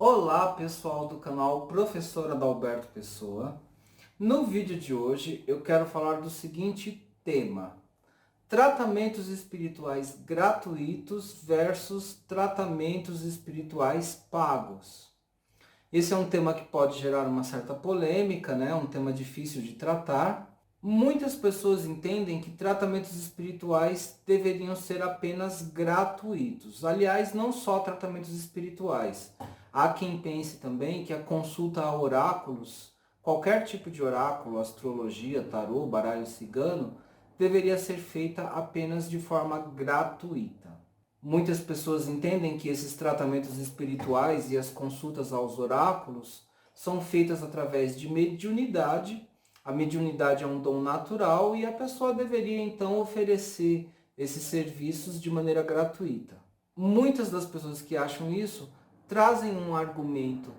Olá pessoal do canal Professor Adalberto Pessoa. No vídeo de hoje eu quero falar do seguinte tema: tratamentos espirituais gratuitos versus tratamentos espirituais pagos. Esse é um tema que pode gerar uma certa polêmica, né? Um tema difícil de tratar. Muitas pessoas entendem que tratamentos espirituais deveriam ser apenas gratuitos. Aliás, não só tratamentos espirituais. Há quem pense também que a consulta a oráculos, qualquer tipo de oráculo, astrologia, tarô, baralho cigano, deveria ser feita apenas de forma gratuita. Muitas pessoas entendem que esses tratamentos espirituais e as consultas aos oráculos são feitas através de mediunidade. A mediunidade é um dom natural e a pessoa deveria então oferecer esses serviços de maneira gratuita. Muitas das pessoas que acham isso trazem um argumento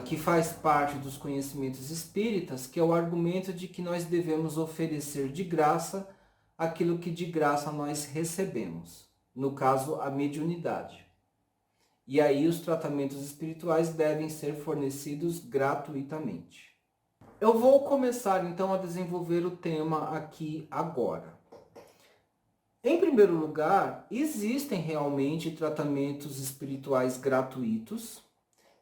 que faz parte dos conhecimentos espíritas, que é o argumento de que nós devemos oferecer de graça aquilo que de graça nós recebemos. No caso, a mediunidade. E aí os tratamentos espirituais devem ser fornecidos gratuitamente. Eu vou começar então a desenvolver o tema aqui agora. Em primeiro lugar, existem realmente tratamentos espirituais gratuitos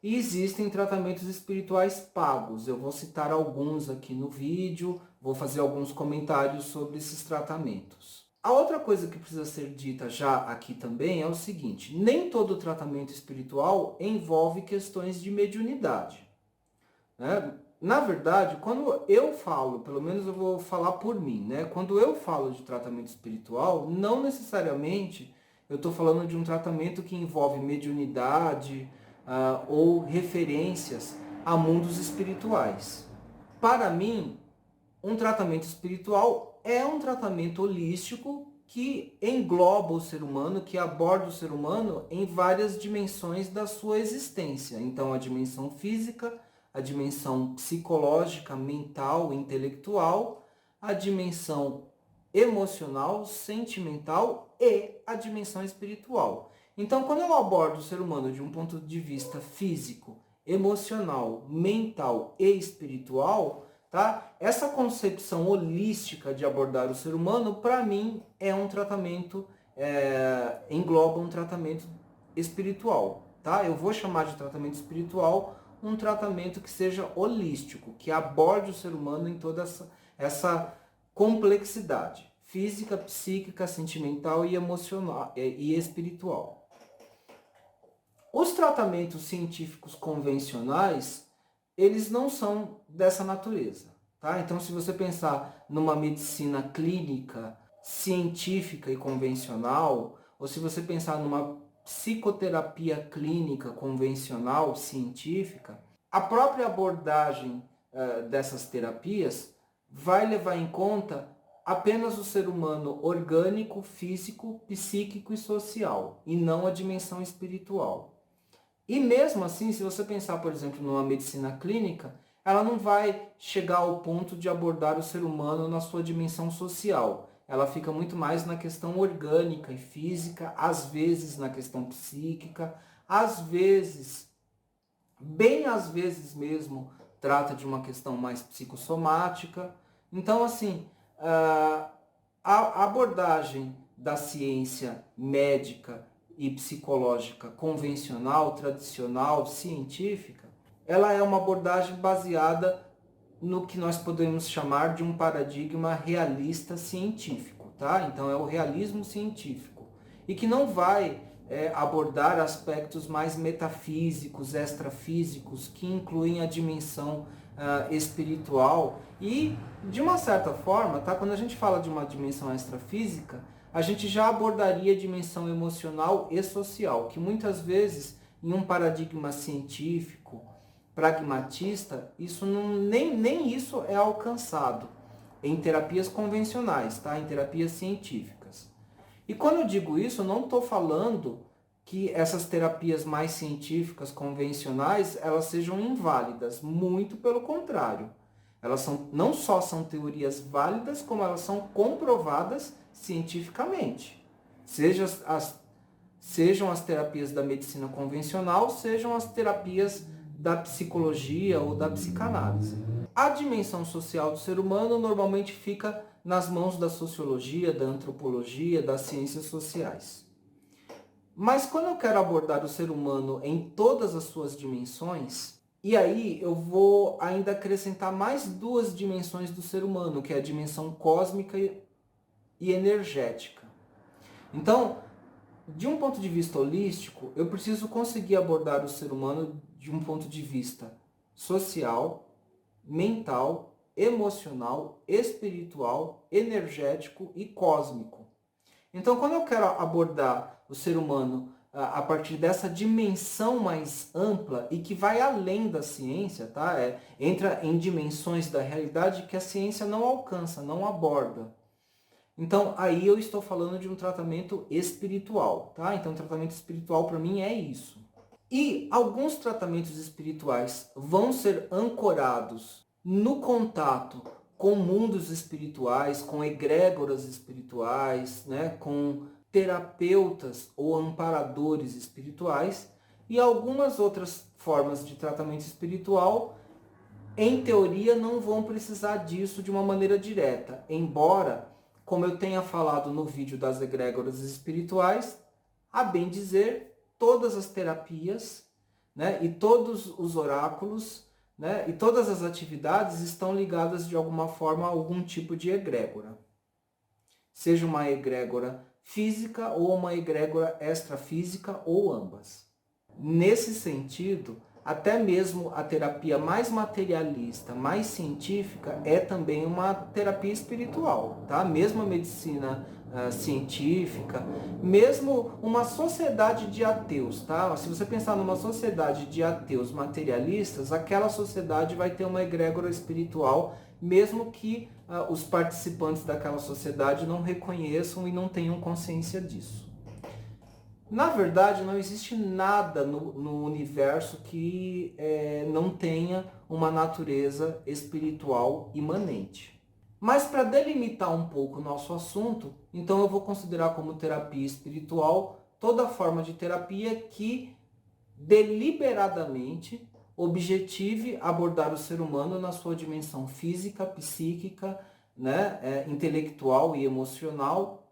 e existem tratamentos espirituais pagos. Eu vou citar alguns aqui no vídeo, vou fazer alguns comentários sobre esses tratamentos. A outra coisa que precisa ser dita já aqui também é o seguinte: nem todo tratamento espiritual envolve questões de mediunidade, né? Na verdade, quando eu falo, pelo menos eu vou falar por mim, né? Quando eu falo de tratamento espiritual, não necessariamente eu estou falando de um tratamento que envolve mediunidade ou referências a mundos espirituais. Para mim, um tratamento espiritual é um tratamento holístico que engloba o ser humano, que aborda o ser humano em várias dimensões da sua existência. Então, a dimensão física, a dimensão psicológica, mental, intelectual, a dimensão emocional, sentimental e a dimensão espiritual. Então, quando eu abordo o ser humano de um ponto de vista físico, emocional, mental e espiritual, tá? Essa concepção holística de abordar o ser humano, para mim, é um tratamento, engloba um tratamento espiritual, tá? Eu vou chamar de tratamento espiritual um tratamento que seja holístico, que aborde o ser humano em toda essa complexidade física, psíquica, sentimental e emocional e espiritual. Os tratamentos científicos convencionais, eles não são dessa natureza, tá? Então, se você pensar numa medicina clínica, científica e convencional, ou se você pensar numa psicoterapia clínica convencional, científica, a própria abordagem dessas terapias vai levar em conta apenas o ser humano orgânico, físico, psíquico e social, e não a dimensão espiritual. E mesmo assim, se você pensar, por exemplo, numa medicina clínica, ela não vai chegar ao ponto de abordar o ser humano na sua dimensão social. Ela fica muito mais na questão orgânica e física, às vezes na questão psíquica, às vezes, bem às vezes mesmo, trata de uma questão mais psicossomática. Então, assim, a abordagem da ciência médica e psicológica convencional, tradicional, científica, ela é uma abordagem baseada no que nós podemos chamar de um paradigma realista científico, tá? Então é o realismo científico e que não vai abordar aspectos mais metafísicos, extrafísicos, que incluem a dimensão espiritual e, de uma certa forma, tá? Quando a gente fala de uma dimensão extrafísica, a gente já abordaria a dimensão emocional e social, que muitas vezes, em um paradigma científico, pragmatista, isso nem isso é alcançado em terapias convencionais, tá? Em terapias científicas. E quando eu digo isso, eu não estou falando que essas terapias mais científicas, convencionais, elas sejam inválidas. Muito pelo contrário. Elas não só são teorias válidas, como elas são comprovadas cientificamente. Seja as Sejam as terapias da medicina convencional, sejam as terapias da psicologia ou da psicanálise. A dimensão social do ser humano normalmente fica nas mãos da sociologia, da antropologia, das ciências sociais. Mas quando eu quero abordar o ser humano em todas as suas dimensões, e aí eu vou ainda acrescentar mais duas dimensões do ser humano, que é a dimensão cósmica e energética. Então, de um ponto de vista holístico, eu preciso conseguir abordar o ser humano de um ponto de vista social, mental, emocional, espiritual, energético e cósmico. Então, quando eu quero abordar o ser humano a partir dessa dimensão mais ampla e que vai além da ciência, tá? Entra em dimensões da realidade que a ciência não alcança, não aborda. Então, aí eu estou falando de um tratamento espiritual, tá? Então, tratamento espiritual para mim é isso. E alguns tratamentos espirituais vão ser ancorados no contato com mundos espirituais, com egrégoras espirituais, né? Com terapeutas ou amparadores espirituais, e algumas outras formas de tratamento espiritual, em teoria, não vão precisar disso de uma maneira direta, embora, como eu tenha falado no vídeo das egrégoras espirituais, a bem dizer, todas as terapias, né, e todos os oráculos, né, e todas as atividades estão ligadas de alguma forma a algum tipo de egrégora. Seja uma egrégora física ou uma egrégora extrafísica ou ambas. Nesse sentido, até mesmo a terapia mais materialista, mais científica, é também uma terapia espiritual, tá? Mesmo a medicina científica, mesmo uma sociedade de ateus, tá? Se você pensar numa sociedade de ateus materialistas, aquela sociedade vai ter uma egrégora espiritual, mesmo que os participantes daquela sociedade não reconheçam e não tenham consciência disso. Na verdade, não existe nada no universo que não tenha uma natureza espiritual imanente. Mas para delimitar um pouco o nosso assunto, então eu vou considerar como terapia espiritual toda forma de terapia que deliberadamente objetive abordar o ser humano na sua dimensão física, psíquica, né, intelectual e emocional,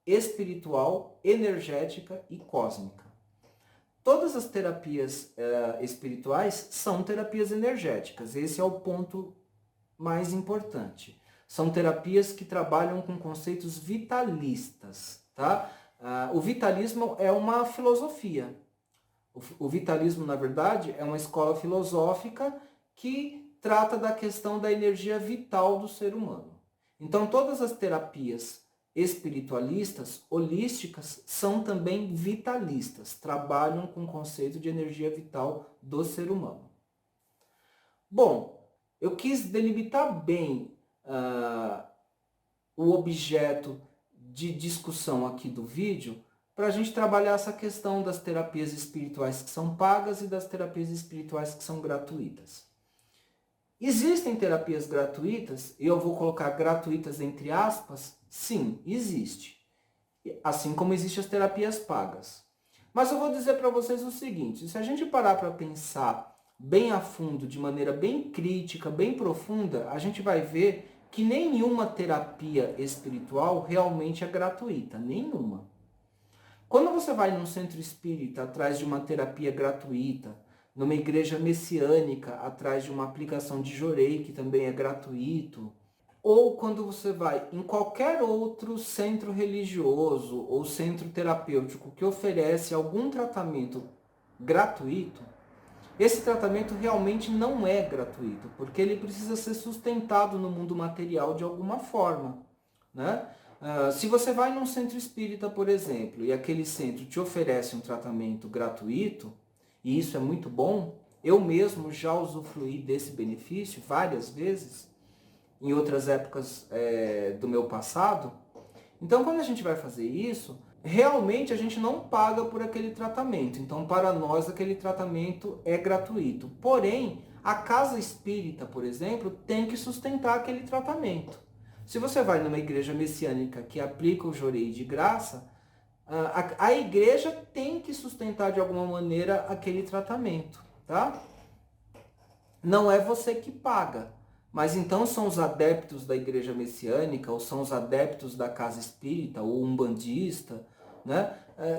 espiritual, energética e cósmica. Todas as terapias espirituais são terapias energéticas. Esse é o ponto mais importante. São terapias que trabalham com conceitos vitalistas, tá? O vitalismo é uma filosofia. O vitalismo, na verdade, é uma escola filosófica que trata da questão da energia vital do ser humano. Então, todas as terapias espiritualistas, holísticas, são também vitalistas, trabalham com o conceito de energia vital do ser humano. Bom, eu quis delimitar bem o objeto de discussão aqui do vídeo para a gente trabalhar essa questão das terapias espirituais que são pagas e das terapias espirituais que são gratuitas. Existem terapias gratuitas, e eu vou colocar gratuitas entre aspas? Sim, existe. Assim como existem as terapias pagas. Mas eu vou dizer para vocês o seguinte, se a gente parar para pensar bem a fundo, de maneira bem crítica, bem profunda, a gente vai ver que nenhuma terapia espiritual realmente é gratuita, nenhuma. Quando você vai num centro espírita atrás de uma terapia gratuita, numa igreja messiânica atrás de uma aplicação de jorei, que também é gratuito, ou quando você vai em qualquer outro centro religioso ou centro terapêutico que oferece algum tratamento gratuito, esse tratamento realmente não é gratuito, porque ele precisa ser sustentado no mundo material de alguma forma, né? Se você vai num centro espírita, por exemplo, e aquele centro te oferece um tratamento gratuito, e isso é muito bom, eu mesmo já usufruí desse benefício várias vezes, em outras épocas do meu passado. Então, quando a gente vai fazer isso, realmente a gente não paga por aquele tratamento. Então, para nós, aquele tratamento é gratuito. Porém, a casa espírita, por exemplo, tem que sustentar aquele tratamento. Se você vai numa igreja messiânica que aplica o jorei de graça, A igreja tem que sustentar de alguma maneira aquele tratamento, tá? Não é você que paga, mas então são os adeptos da igreja messiânica, ou são os adeptos da casa espírita, ou umbandista, né?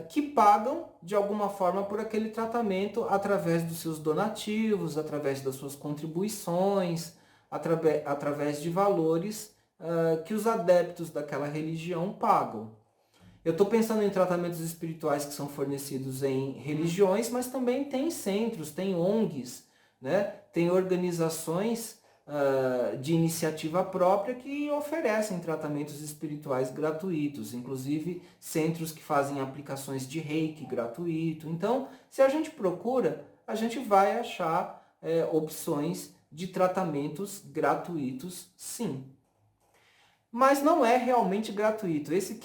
Que pagam de alguma forma por aquele tratamento através dos seus donativos, através das suas contribuições, através de valores que os adeptos daquela religião pagam. Eu estou pensando em tratamentos espirituais que são fornecidos em religiões, mas também tem centros, tem ONGs, né? Tem organizações de iniciativa própria que oferecem tratamentos espirituais gratuitos, inclusive centros que fazem aplicações de reiki gratuito. Então, se a gente procura, a gente vai achar opções de tratamentos gratuitos, sim. Mas não é realmente gratuito. Esse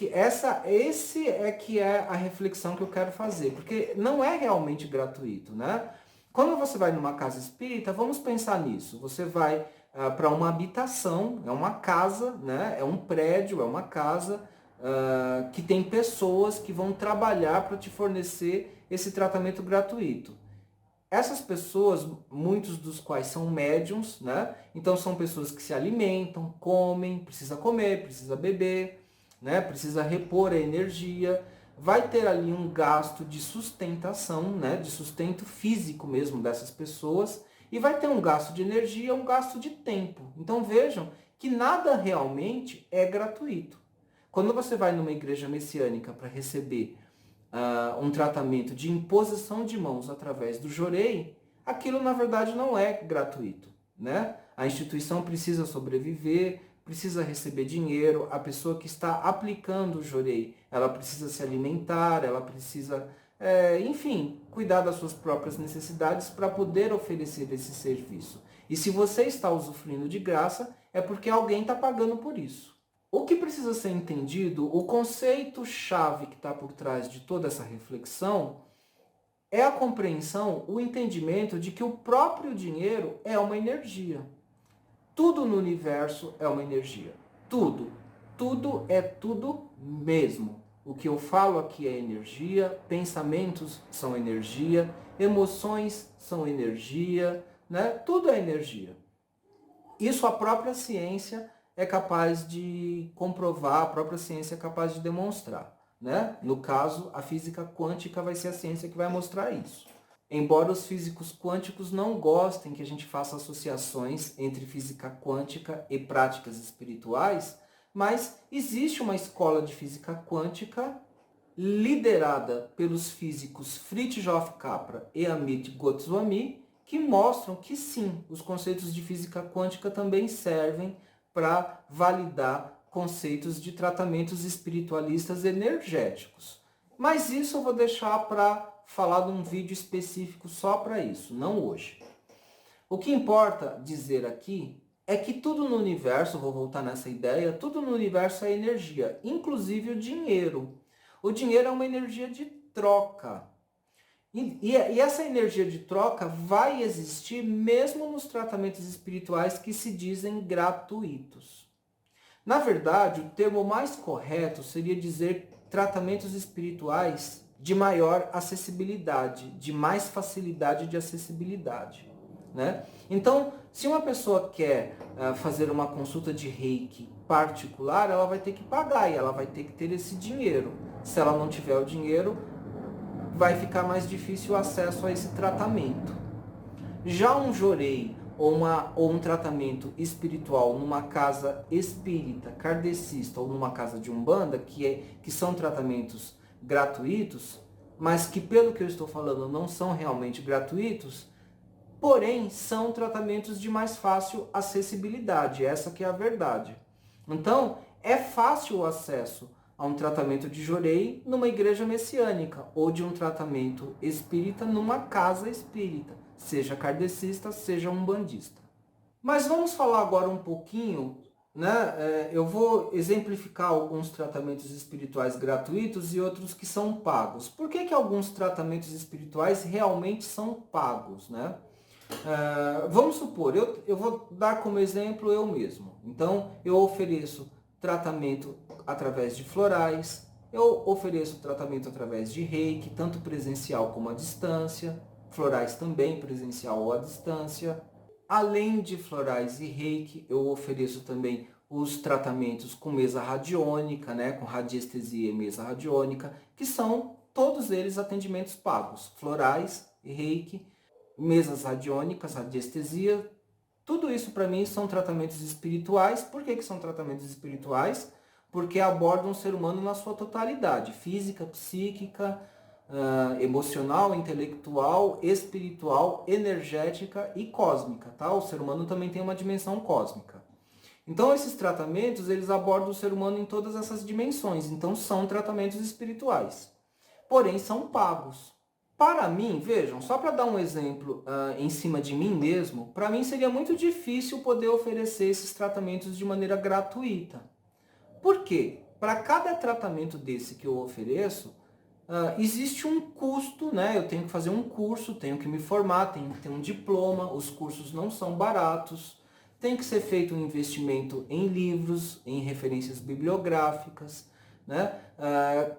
é que é a reflexão que eu quero fazer, porque não é realmente gratuito, né? Quando você vai numa casa espírita, vamos pensar nisso. Você vai para uma habitação, é uma casa, né? É um prédio, é uma casa que tem pessoas que vão trabalhar para te fornecer esse tratamento gratuito. Essas pessoas, muitos dos quais são médiums, né? Então são pessoas que se alimentam, comem, precisa beber, né? Precisa repor a energia, vai ter ali um gasto de sustentação, né? De sustento físico mesmo dessas pessoas, e vai ter um gasto de energia, um gasto de tempo. Então vejam que nada realmente é gratuito. Quando você vai numa igreja messiânica para receber um tratamento de imposição de mãos através do jorei, aquilo na verdade não é gratuito, né? A instituição precisa sobreviver, precisa receber dinheiro, a pessoa que está aplicando o jorei, ela precisa se alimentar, ela precisa, enfim, cuidar das suas próprias necessidades para poder oferecer esse serviço. E se você está usufruindo de graça, é porque alguém está pagando por isso. O que precisa ser entendido, o conceito-chave que está por trás de toda essa reflexão, é a compreensão, o entendimento de que o próprio dinheiro é uma energia. Tudo no universo é uma energia. Tudo. Tudo é tudo mesmo. O que eu falo aqui é energia, pensamentos são energia, emoções são energia, né? Tudo é energia. Isso a própria ciência é capaz de comprovar, a própria ciência é capaz de demonstrar, né? No caso, a física quântica vai ser a ciência que vai mostrar isso. Embora os físicos quânticos não gostem que a gente faça associações entre física quântica e práticas espirituais, mas existe uma escola de física quântica liderada pelos físicos Fritjof Capra e Amit Goswami, que mostram que sim, os conceitos de física quântica também servem para validar conceitos de tratamentos espiritualistas energéticos. Mas isso eu vou deixar para falar de um vídeo específico só para isso, não hoje. O que importa dizer aqui é que tudo no universo, vou voltar nessa ideia, tudo no universo é energia, inclusive o dinheiro. O dinheiro é uma energia de troca. E essa energia de troca vai existir mesmo nos tratamentos espirituais que se dizem gratuitos. Na verdade, o termo mais correto seria dizer tratamentos espirituais de maior acessibilidade, de mais facilidade de acessibilidade, né? Então, se uma pessoa quer fazer uma consulta de reiki particular, ela vai ter que pagar e ela vai ter que ter esse dinheiro. Se ela não tiver o dinheiro, vai ficar mais difícil o acesso a esse tratamento. Já um jorei ou um tratamento espiritual numa casa espírita, kardecista ou numa casa de umbanda, que são tratamentos gratuitos, mas que pelo que eu estou falando não são realmente gratuitos, porém são tratamentos de mais fácil acessibilidade, essa que é a verdade. Então, é fácil o acesso a um tratamento de jorei numa igreja messiânica ou de um tratamento espírita numa casa espírita, seja kardecista, seja umbandista. Mas vamos falar agora um pouquinho, né? Eu vou exemplificar alguns tratamentos espirituais gratuitos e outros que são pagos. Por que alguns tratamentos espirituais realmente são pagos, né? Vamos supor, eu vou dar como exemplo eu mesmo. Então, eu ofereço tratamento através de florais, Eu ofereço tratamento através de reiki, tanto presencial como à distância, florais também, presencial ou à distância. Além de florais e reiki, eu ofereço também os tratamentos com mesa radiônica, né, com radiestesia e mesa radiônica, que são todos eles atendimentos pagos. Florais, reiki, mesas radiônicas, radiestesia, tudo isso para mim são tratamentos espirituais. Por que são tratamentos espirituais? Porque abordam o ser humano na sua totalidade, física, psíquica, emocional, intelectual, espiritual, energética e cósmica, tá? O ser humano também tem uma dimensão cósmica. Então esses tratamentos, eles abordam o ser humano em todas essas dimensões, então são tratamentos espirituais. Porém, são pagos. Para mim, vejam, só para dar um exemplo em cima de mim mesmo, para mim seria muito difícil poder oferecer esses tratamentos de maneira gratuita. Por quê? Para cada tratamento desse que eu ofereço, existe um custo, né? Eu tenho que fazer um curso, tenho que me formar, tenho que ter um diploma, os cursos não são baratos, tem que ser feito um investimento em livros, em referências bibliográficas, né?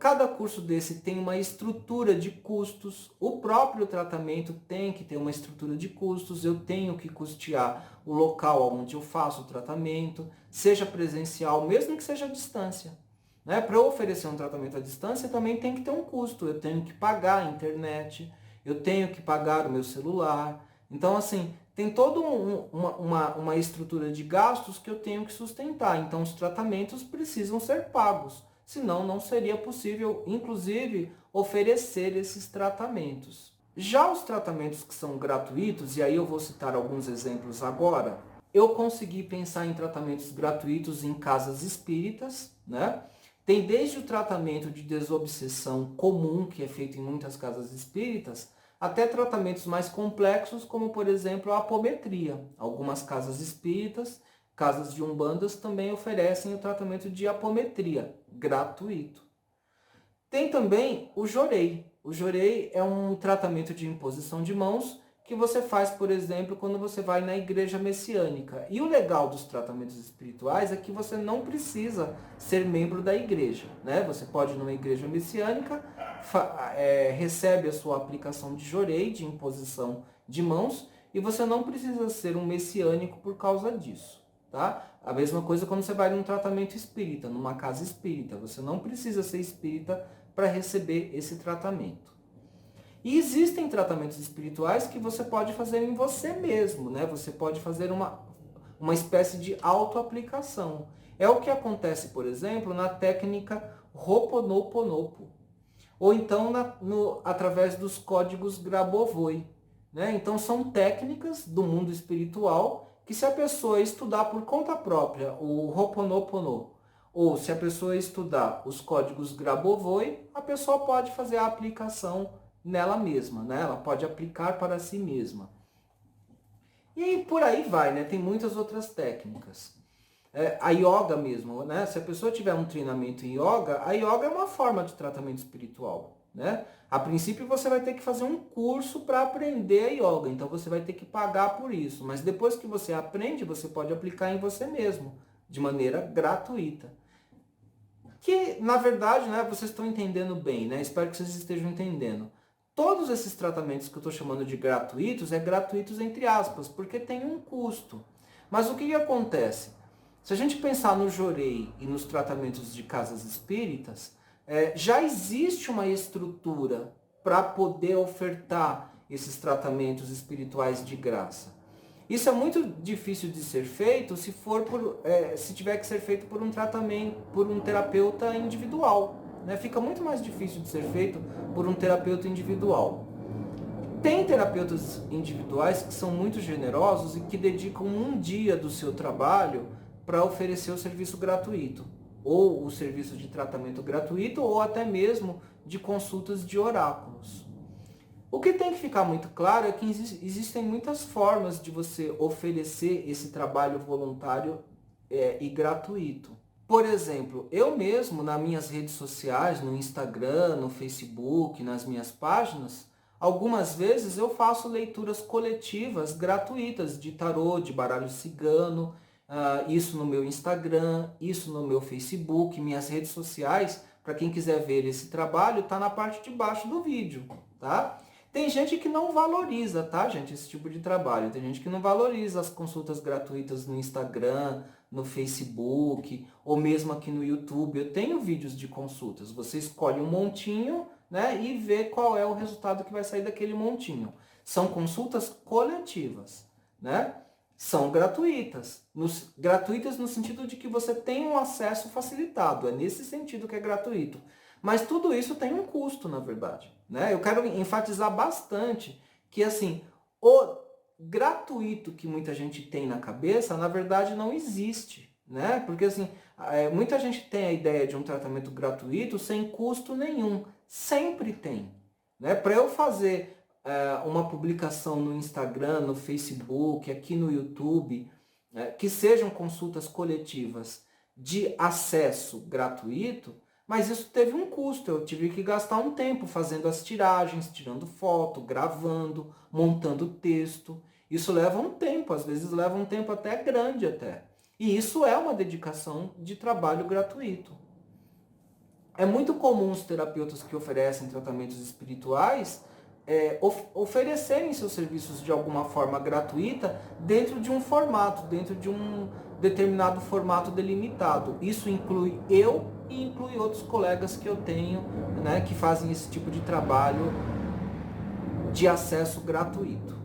Cada curso desse tem uma estrutura de custos, o próprio tratamento tem que ter uma estrutura de custos, eu tenho que custear o local onde eu faço o tratamento, seja presencial, mesmo que seja à distância. Né? Para eu oferecer um tratamento à distância também tem que ter um custo, eu tenho que pagar a internet, eu tenho que pagar o meu celular. Então, assim, tem toda uma estrutura de gastos que eu tenho que sustentar. Então, os tratamentos precisam ser pagos, senão não seria possível, inclusive, oferecer esses tratamentos. Já os tratamentos que são gratuitos, e aí eu vou citar alguns exemplos agora, eu consegui pensar em tratamentos gratuitos em casas espíritas, né? Tem desde o tratamento de desobsessão comum, que é feito em muitas casas espíritas, até tratamentos mais complexos, como por exemplo a apometria. Algumas casas espíritas, casas de umbandas também oferecem o tratamento de apometria, gratuito. Tem também o jorei. O jorei é um tratamento de imposição de mãos que você faz, por exemplo, quando você vai na igreja messiânica. E o legal dos tratamentos espirituais é que você não precisa ser membro da igreja, né? Você pode ir numa igreja messiânica, recebe a sua aplicação de jorei, de imposição de mãos, e você não precisa ser um messiânico por causa disso, tá? A mesma coisa quando você vai num tratamento espírita, numa casa espírita. Você não precisa ser espírita para receber esse tratamento. E existem tratamentos espirituais que você pode fazer em você mesmo, né? Você pode fazer uma espécie de autoaplicação. É o que acontece, por exemplo, na técnica Ho'oponopono, ou então através dos códigos Grabovoi, né? Então são técnicas do mundo espiritual que, se a pessoa estudar por conta própria o Ho'oponopono, ou se a pessoa estudar os códigos Grabovoi, a pessoa pode fazer a aplicação nela mesma, né? Ela pode aplicar para si mesma. E por aí vai, né? Tem muitas outras técnicas. A yoga mesmo, né? Se a pessoa tiver um treinamento em yoga, a yoga é uma forma de tratamento espiritual, né? A princípio você vai ter que fazer um curso para aprender a yoga, então você vai ter que pagar por isso. Mas depois que você aprende, você pode aplicar em você mesmo, de maneira gratuita. Que, na verdade, né, vocês estão entendendo bem, né? Espero que vocês estejam entendendo. Todos esses tratamentos que eu estou chamando de gratuitos, é gratuitos entre aspas, porque tem um custo. Mas o que acontece? Se a gente pensar no jorei e nos tratamentos de casas espíritas, já existe uma estrutura para poder ofertar esses tratamentos espirituais de graça. Isso é muito difícil de ser feito se tiver que ser feito por um tratamento, por um terapeuta individual. Né? Fica muito mais difícil de ser feito por um terapeuta individual. Tem terapeutas individuais que são muito generosos e que dedicam um dia do seu trabalho para oferecer o serviço gratuito, ou o serviço de tratamento gratuito, ou até mesmo de consultas de oráculos. O que tem que ficar muito claro é que existem muitas formas de você oferecer esse trabalho voluntário e gratuito. Por exemplo, eu mesmo, nas minhas redes sociais, no Instagram, no Facebook, nas minhas páginas, algumas vezes eu faço leituras coletivas gratuitas de tarô, de baralho cigano, isso no meu Instagram, isso no meu Facebook, minhas redes sociais Para quem quiser ver esse trabalho, está na parte de baixo do vídeo, tá? Tem gente que não valoriza, tá, gente, esse tipo de trabalho. Tem gente que não valoriza as consultas gratuitas no Instagram, no Facebook, ou mesmo aqui no YouTube. Eu tenho vídeos de consultas. Você escolhe um montinho, né, e vê qual é o resultado que vai sair daquele montinho. São consultas coletivas, né? São gratuitas. Gratuitas no sentido de que você tem um acesso facilitado. É nesse sentido que é gratuito. Mas tudo isso tem um custo, na verdade, né? Eu quero enfatizar bastante que, assim, o gratuito que muita gente tem na cabeça, na verdade, não existe, né? Porque, assim, muita gente tem a ideia de um tratamento gratuito sem custo nenhum. Sempre tem, né? Para eu fazer uma publicação no Instagram, no Facebook, aqui no YouTube, que sejam consultas coletivas de acesso gratuito, mas isso teve um custo, eu tive que gastar um tempo fazendo as tiragens, tirando foto, gravando, montando texto. Isso leva um tempo, às vezes leva um tempo até grande até. E isso é uma dedicação de trabalho gratuito. É muito comum os terapeutas que oferecem tratamentos espirituais oferecerem seus serviços de alguma forma gratuita dentro de um formato, dentro de um determinado formato delimitado. Isso inclui eu e inclui outros colegas que eu tenho, né, que fazem esse tipo de trabalho de acesso gratuito.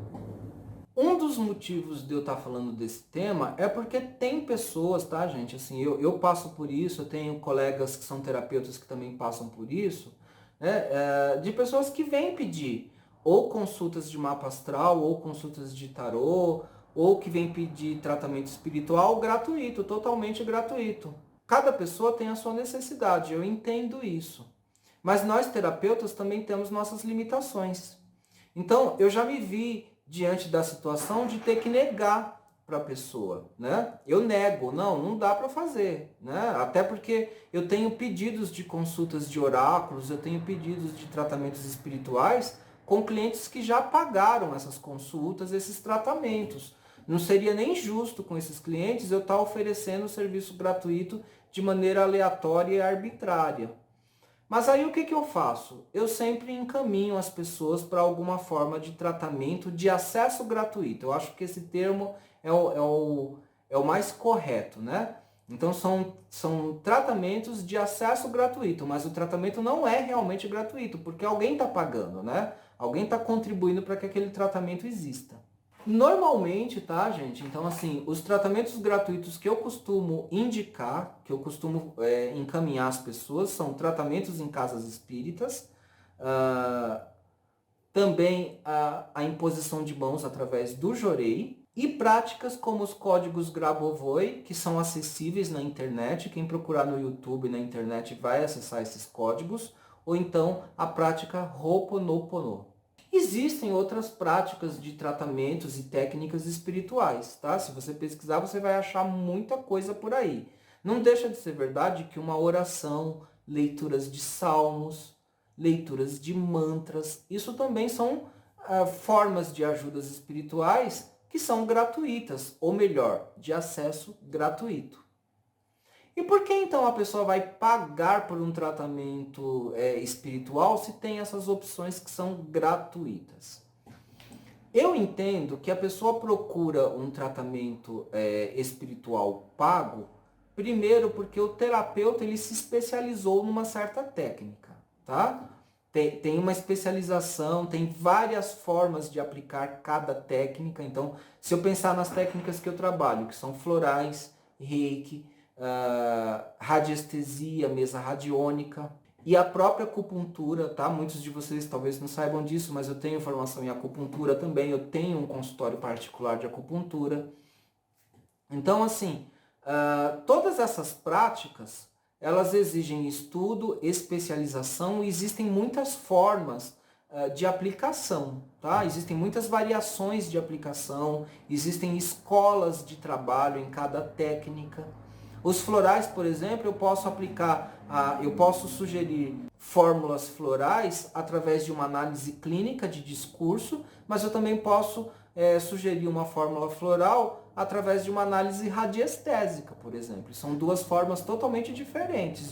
Um dos motivos de eu estar falando desse tema é porque tem pessoas, tá, gente? Assim, eu passo por isso, eu tenho colegas que são terapeutas que também passam por isso, né? De pessoas que vêm pedir ou consultas de mapa astral, ou consultas de tarô, ou que vêm pedir tratamento espiritual gratuito, totalmente gratuito. Cada pessoa tem a sua necessidade, eu entendo isso. Mas nós terapeutas também temos nossas limitações. Então, eu já me vi diante da situação de ter que negar para a pessoa, né? Eu nego, não dá para fazer, né? Até porque eu tenho pedidos de consultas de oráculos, eu tenho pedidos de tratamentos espirituais com clientes que já pagaram essas consultas, esses tratamentos. Não seria nem justo com esses clientes eu estar oferecendo o serviço gratuito de maneira aleatória e arbitrária. Mas aí o que eu faço? Eu sempre encaminho as pessoas para alguma forma de tratamento de acesso gratuito. Eu acho que esse termo é o mais correto, né? Então são tratamentos de acesso gratuito, mas o tratamento não é realmente gratuito, porque alguém está pagando, né? Alguém está contribuindo para que aquele tratamento exista. Normalmente, tá, gente? Então, assim, os tratamentos gratuitos que eu costumo indicar, que eu costumo encaminhar as pessoas, são tratamentos em casas espíritas, também a imposição de mãos através do Jorei, e práticas como os códigos Grabovoi, que são acessíveis na internet. Quem procurar no YouTube, na internet, vai acessar esses códigos, ou então a prática Ho'oponopono. Existem outras práticas de tratamentos e técnicas espirituais, tá? Se você pesquisar, você vai achar muita coisa por aí. Não deixa de ser verdade que uma oração, leituras de salmos, leituras de mantras, isso também são formas de ajudas espirituais que são gratuitas, ou melhor, de acesso gratuito. E por que então a pessoa vai pagar por um tratamento espiritual se tem essas opções que são gratuitas? Eu entendo que a pessoa procura um tratamento espiritual pago, primeiro porque o terapeuta ele se especializou numa certa técnica, tá? Tem uma especialização, tem várias formas de aplicar cada técnica. Então, se eu pensar nas técnicas que eu trabalho, que são florais, reiki, radiestesia, mesa radiônica e a própria acupuntura, tá? Muitos de vocês talvez não saibam disso, mas eu tenho formação em acupuntura também, eu tenho um consultório particular de acupuntura. Então, assim, todas essas práticas, elas exigem estudo, especialização, e existem muitas formas de aplicação, tá? Existem muitas variações de aplicação, existem escolas de trabalho em cada técnica. Os florais, por exemplo, eu posso aplicar, eu posso sugerir fórmulas florais através de uma análise clínica de discurso, mas eu também posso sugerir uma fórmula floral através de uma análise radiestésica, por exemplo. São duas formas totalmente diferentes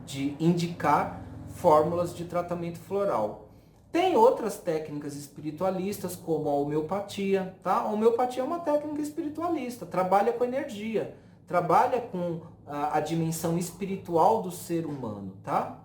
de indicar fórmulas de tratamento floral. Tem outras técnicas espiritualistas, como a homeopatia, tá? A homeopatia é uma técnica espiritualista, trabalha com energia, trabalha com a dimensão espiritual do ser humano, tá?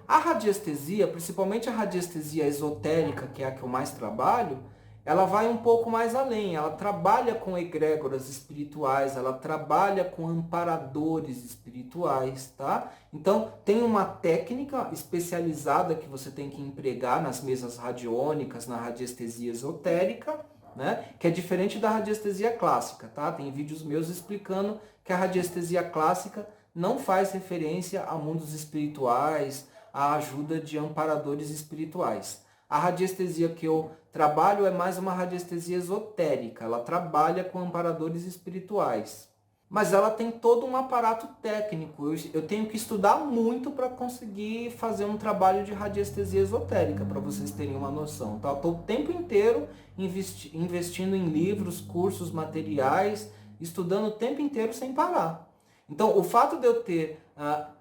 A radiestesia, principalmente a radiestesia esotérica, que é a que eu mais trabalho, ela vai um pouco mais além, ela trabalha com egrégoras espirituais, ela trabalha com amparadores espirituais, tá? Então, tem uma técnica especializada que você tem que empregar nas mesas radiônicas, na radiestesia esotérica, né? Que é diferente da radiestesia clássica, tá? Tem vídeos meus explicando que a radiestesia clássica não faz referência a mundos espirituais, a ajuda de amparadores espirituais. A radiestesia que eu trabalho é mais uma radiestesia esotérica, ela trabalha com amparadores espirituais. Mas ela tem todo um aparato técnico, eu tenho que estudar muito para conseguir fazer um trabalho de radiestesia esotérica, para vocês terem uma noção. Tá? Eu estou o tempo inteiro investindo em livros, cursos, materiais, estudando o tempo inteiro sem parar. Então, o fato de eu ter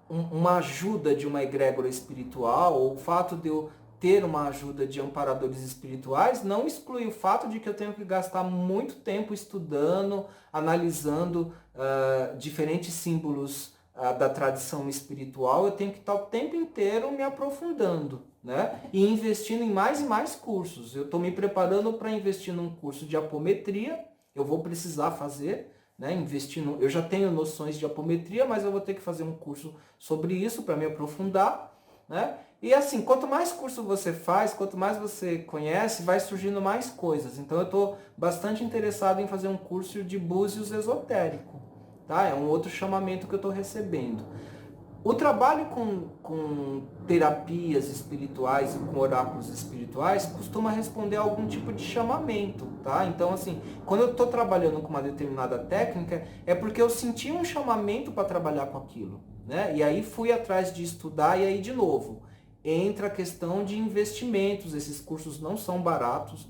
uma ajuda de uma egrégora espiritual, ou o fato de eu ter uma ajuda de amparadores espirituais, não exclui o fato de que eu tenho que gastar muito tempo estudando, analisando diferentes símbolos da tradição espiritual. Eu tenho que estar o tempo inteiro me aprofundando, né? E investindo em mais e mais cursos. Eu estou me preparando para investir num curso de apometria, eu vou precisar fazer, né, investindo, eu já tenho noções de apometria, mas eu vou ter que fazer um curso sobre isso para me aprofundar, né? E assim, quanto mais curso você faz, quanto mais você conhece, vai surgindo mais coisas. Então eu estou bastante interessado em fazer um curso de búzios esotérico, tá? É um outro chamamento que eu estou recebendo. O trabalho com terapias espirituais e com oráculos espirituais costuma responder a algum tipo de chamamento, tá? Então, assim, quando eu estou trabalhando com uma determinada técnica, é porque eu senti um chamamento para trabalhar com aquilo, né? E aí fui atrás de estudar e aí, de novo, entra a questão de investimentos. Esses cursos não são baratos,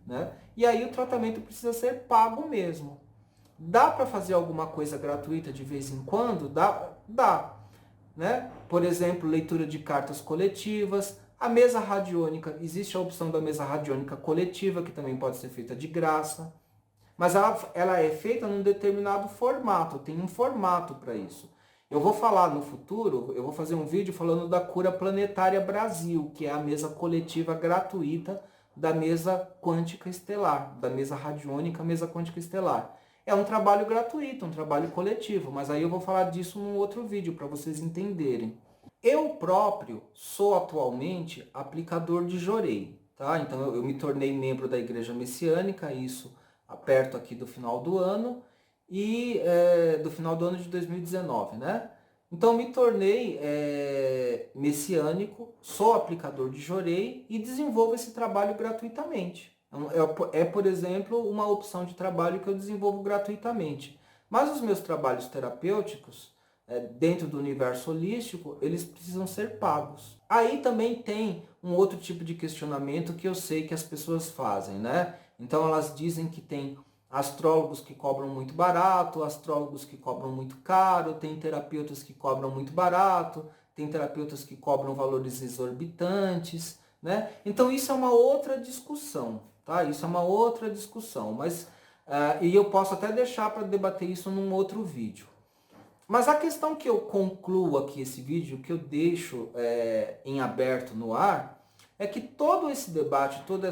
né? E aí o tratamento precisa ser pago mesmo. Dá para fazer alguma coisa gratuita de vez em quando? Dá. Né? Por exemplo, leitura de cartas coletivas. A mesa radiônica, existe a opção da mesa radiônica coletiva, que também pode ser feita de graça. Mas ela é feita num determinado formato, tem um formato para isso. Eu vou falar no futuro, eu vou fazer um vídeo falando da Cura Planetária Brasil, que é a mesa coletiva gratuita da mesa quântica estelar, da mesa radiônica, mesa quântica estelar. É um trabalho gratuito, um trabalho coletivo, mas aí eu vou falar disso num outro vídeo para vocês entenderem. Eu próprio sou atualmente aplicador de Jorei, tá? Então eu me tornei membro da Igreja Messiânica, isso perto aqui do final do ano, e do final do ano de 2019, né? Então me tornei messiânico, sou aplicador de Jorei e desenvolvo esse trabalho gratuitamente. Por exemplo, uma opção de trabalho que eu desenvolvo gratuitamente. Mas os meus trabalhos terapêuticos, dentro do universo holístico, eles precisam ser pagos. Aí também tem um outro tipo de questionamento que eu sei que as pessoas fazem, né? Então elas dizem que tem astrólogos que cobram muito barato, astrólogos que cobram muito caro, tem terapeutas que cobram muito barato, tem terapeutas que cobram valores exorbitantes, né? Então isso é uma outra discussão. Tá? Isso é uma outra discussão, mas e eu posso até deixar para debater isso num outro vídeo. Mas a questão que eu concluo aqui esse vídeo, que eu deixo em aberto no ar, é que todo esse debate, todo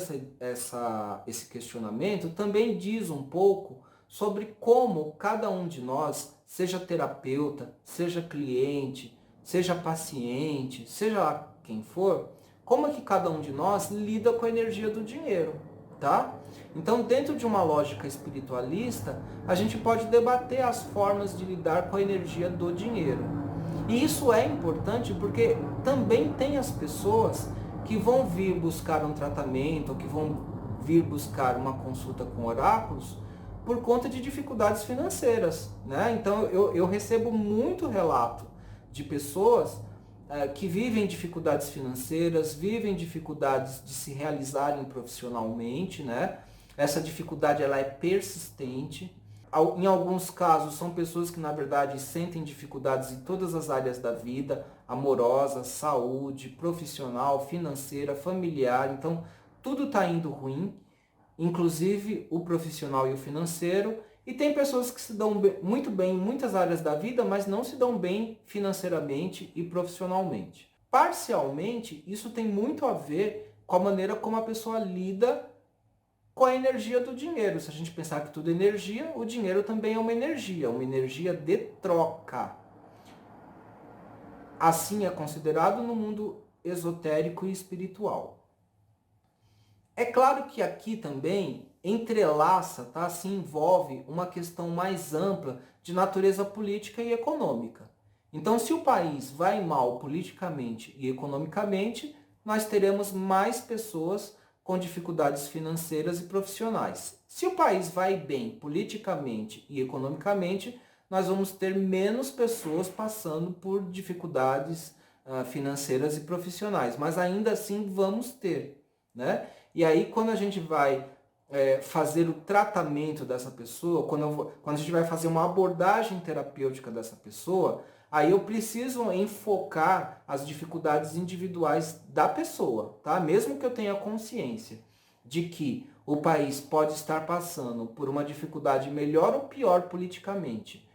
esse questionamento também diz um pouco sobre como cada um de nós, seja terapeuta, seja cliente, seja paciente, seja lá quem for, como é que cada um de nós lida com a energia do dinheiro. Tá? Então, dentro de uma lógica espiritualista, a gente pode debater as formas de lidar com a energia do dinheiro. E isso é importante porque também tem as pessoas que vão vir buscar um tratamento, ou que vão vir buscar uma consulta com oráculos por conta de dificuldades financeiras, né? Então, eu recebo muito relato de pessoas que vivem dificuldades financeiras, vivem dificuldades de se realizarem profissionalmente, né? Essa dificuldade ela é persistente. Em alguns casos, são pessoas que, na verdade, sentem dificuldades em todas as áreas da vida, amorosa, saúde, profissional, financeira, familiar. Então, tudo está indo ruim, inclusive o profissional e o financeiro. E tem pessoas que se dão muito bem em muitas áreas da vida, mas não se dão bem financeiramente e profissionalmente. Parcialmente, isso tem muito a ver com a maneira como a pessoa lida com a energia do dinheiro. Se a gente pensar que tudo é energia, o dinheiro também é uma energia de troca. Assim é considerado no mundo esotérico e espiritual. É claro que aqui também entrelaça, tá? Se envolve uma questão mais ampla de natureza política e econômica. Então, se o país vai mal politicamente e economicamente, nós teremos mais pessoas com dificuldades financeiras e profissionais. Se o país vai bem politicamente e economicamente, nós vamos ter menos pessoas passando por dificuldades financeiras e profissionais, mas ainda assim vamos ter, né? E aí quando a gente vai fazer o tratamento dessa pessoa, quando a gente vai fazer uma abordagem terapêutica dessa pessoa, aí eu preciso enfocar as dificuldades individuais da pessoa, tá? Mesmo que eu tenha consciência de que o país pode estar passando por uma dificuldade melhor ou pior politicamente,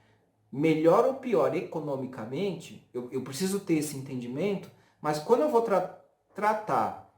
melhor ou pior economicamente, eu preciso ter esse entendimento, mas quando eu vou tratar,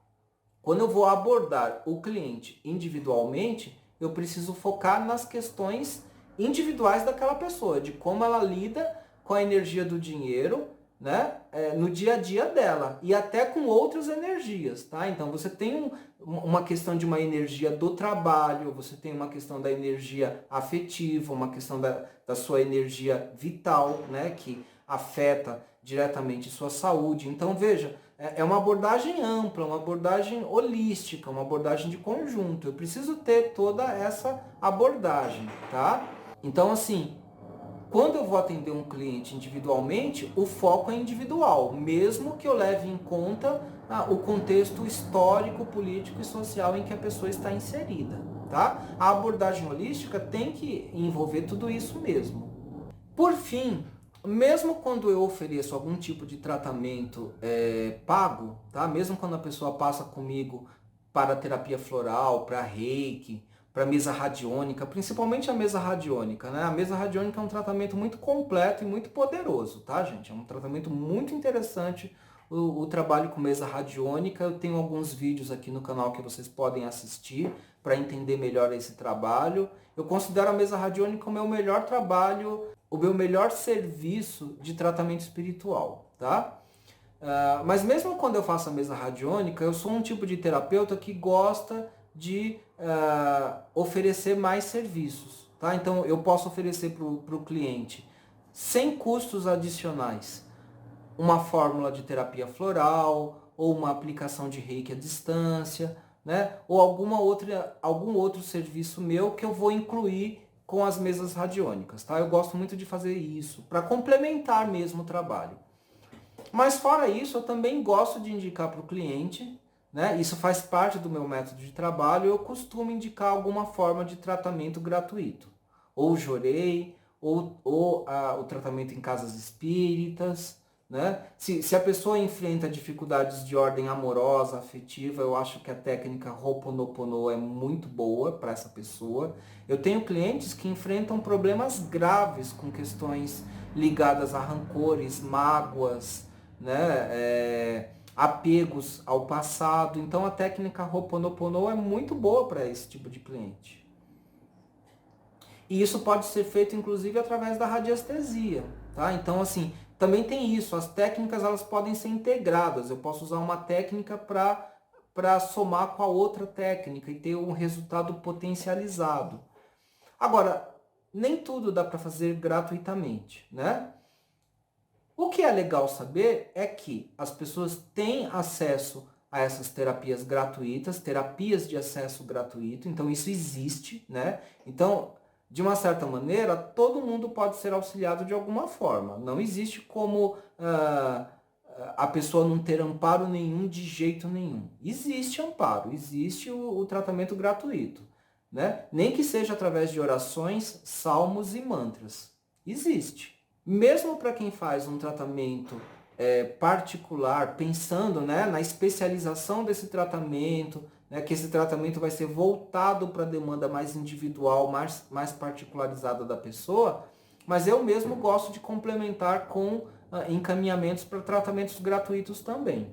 quando eu vou abordar o cliente individualmente, eu preciso focar nas questões individuais daquela pessoa, de como ela lida com a energia do dinheiro, né, no dia a dia dela e até com outras energias, tá? Então você tem uma questão de uma energia do trabalho, você tem uma questão da energia afetiva, uma questão da sua energia vital, né, que afeta diretamente sua saúde. Então veja, é uma abordagem ampla, uma abordagem holística, uma abordagem de conjunto. Eu preciso ter toda essa abordagem, tá? Então assim, quando eu vou atender um cliente individualmente, o foco é individual, mesmo que eu leve em conta o contexto histórico, político e social em que a pessoa está inserida, tá? A abordagem holística tem que envolver tudo isso mesmo. Por fim, mesmo quando eu ofereço algum tipo de tratamento pago, tá? Mesmo quando a pessoa passa comigo para terapia floral, para reiki, para mesa radiônica, principalmente a mesa radiônica, né? A mesa radiônica é um tratamento muito completo e muito poderoso, tá, gente? É um tratamento muito interessante o trabalho com mesa radiônica. Eu tenho alguns vídeos aqui no canal que vocês podem assistir para entender melhor esse trabalho. Eu considero a mesa radiônica o meu melhor trabalho, o meu melhor serviço de tratamento espiritual, tá? Mas mesmo quando eu faço a mesa radiônica, eu sou um tipo de terapeuta que gosta de oferecer mais serviços, tá? Então eu posso oferecer para o cliente, sem custos adicionais, uma fórmula de terapia floral, ou uma aplicação de reiki à distância, né? Ou algum outro serviço meu que eu vou incluir com as mesas radiônicas, tá? Eu gosto muito de fazer isso, para complementar mesmo o trabalho. Mas fora isso, eu também gosto de indicar para o cliente, né? Isso faz parte do meu método de trabalho, eu costumo indicar alguma forma de tratamento gratuito. Ou jorei, ou o tratamento em casas espíritas, né? Se a pessoa enfrenta dificuldades de ordem amorosa, afetiva, eu acho que a técnica Ho'oponopono é muito boa para essa pessoa. Eu tenho clientes que enfrentam problemas graves com questões ligadas a rancores, mágoas, né? Apegos ao passado. Então a técnica Ho'oponopono é muito boa para esse tipo de cliente. E isso pode ser feito inclusive através da radiestesia, tá? Então assim, também tem isso, as técnicas elas podem ser integradas. Eu posso usar uma técnica para somar com a outra técnica e ter um resultado potencializado. Agora, nem tudo dá para fazer gratuitamente, né? O que é legal saber é que as pessoas têm acesso a essas terapias gratuitas, terapias de acesso gratuito, então isso existe, né? Então, de uma certa maneira, todo mundo pode ser auxiliado de alguma forma. Não existe como a pessoa não ter amparo nenhum de jeito nenhum. Existe amparo, existe o tratamento gratuito. né? Nem que seja através de orações, salmos e mantras. Existe. Mesmo para quem faz um tratamento particular, pensando, né, na especialização desse tratamento, né, que esse tratamento vai ser voltado para a demanda mais individual, mais particularizada da pessoa, mas eu mesmo gosto de complementar com encaminhamentos para tratamentos gratuitos também.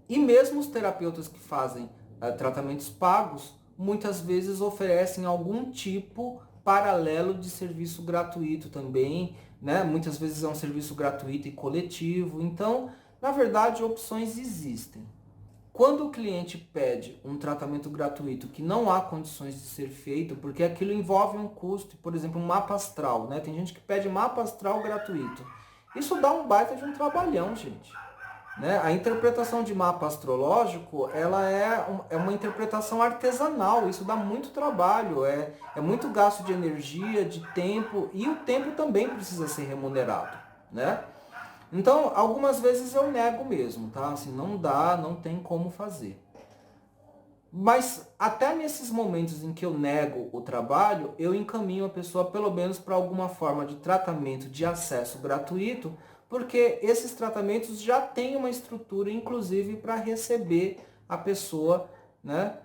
E mesmo os terapeutas que fazem tratamentos pagos, muitas vezes oferecem algum tipo paralelo de serviço gratuito também, né? Muitas vezes é um serviço gratuito e coletivo. Então, na verdade, opções existem. Quando o cliente pede um tratamento gratuito que não há condições de ser feito, porque aquilo envolve um custo, por exemplo, um mapa astral, né? Tem gente que pede mapa astral gratuito. Isso dá um baita de um trabalhão, gente. Né? A interpretação de mapa astrológico, ela é uma interpretação artesanal, isso dá muito trabalho, é muito gasto de energia, de tempo, e o tempo também precisa ser remunerado, né? Então, algumas vezes eu nego mesmo, tá? Assim, não dá, não tem como fazer. Mas até nesses momentos em que eu nego o trabalho, eu encaminho a pessoa pelo menos para alguma forma de tratamento de acesso gratuito, porque esses tratamentos já têm uma estrutura, inclusive, para receber a pessoa, né,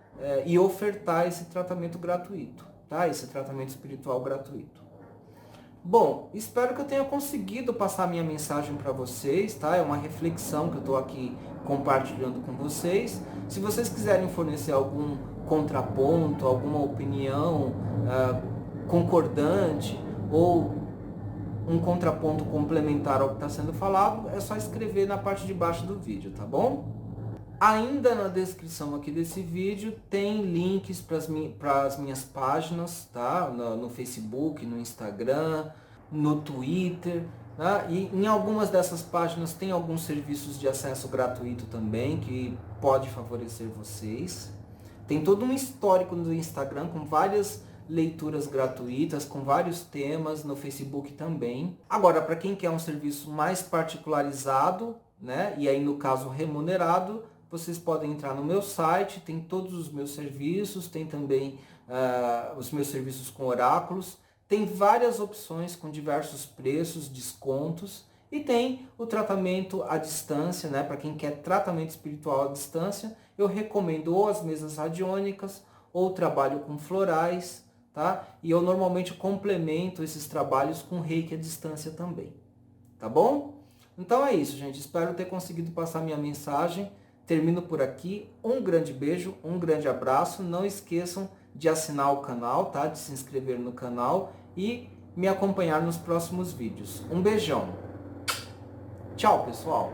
e ofertar esse tratamento gratuito, tá? Esse tratamento espiritual gratuito. Bom, espero que eu tenha conseguido passar minha mensagem para vocês, tá? É uma reflexão que eu estou aqui compartilhando com vocês. Se vocês quiserem fornecer algum contraponto, alguma opinião concordante ou um contraponto complementar ao que está sendo falado, é só escrever na parte de baixo do vídeo, tá bom? Ainda na descrição aqui desse vídeo tem links para as minhas páginas, tá? No Facebook, no Instagram, no Twitter, tá? E em algumas dessas páginas tem alguns serviços de acesso gratuito também, que pode favorecer vocês. Tem todo um histórico no Instagram com várias leituras gratuitas, com vários temas, no Facebook também. Agora, para quem quer um serviço mais particularizado, né? E aí no caso remunerado, vocês podem entrar no meu site, tem todos os meus serviços, tem também os meus serviços com oráculos, tem várias opções com diversos preços, descontos, e tem o tratamento à distância, né? Para quem quer tratamento espiritual à distância, eu recomendo ou as mesas radiônicas, ou trabalho com florais, tá? E eu normalmente complemento esses trabalhos com reiki à distância também, tá bom? Então é isso, gente. Espero ter conseguido passar minha mensagem. Termino por aqui. Um grande beijo, um grande abraço. Não esqueçam de assinar o canal, tá? De se inscrever no canal e me acompanhar nos próximos vídeos. Um beijão. Tchau, pessoal.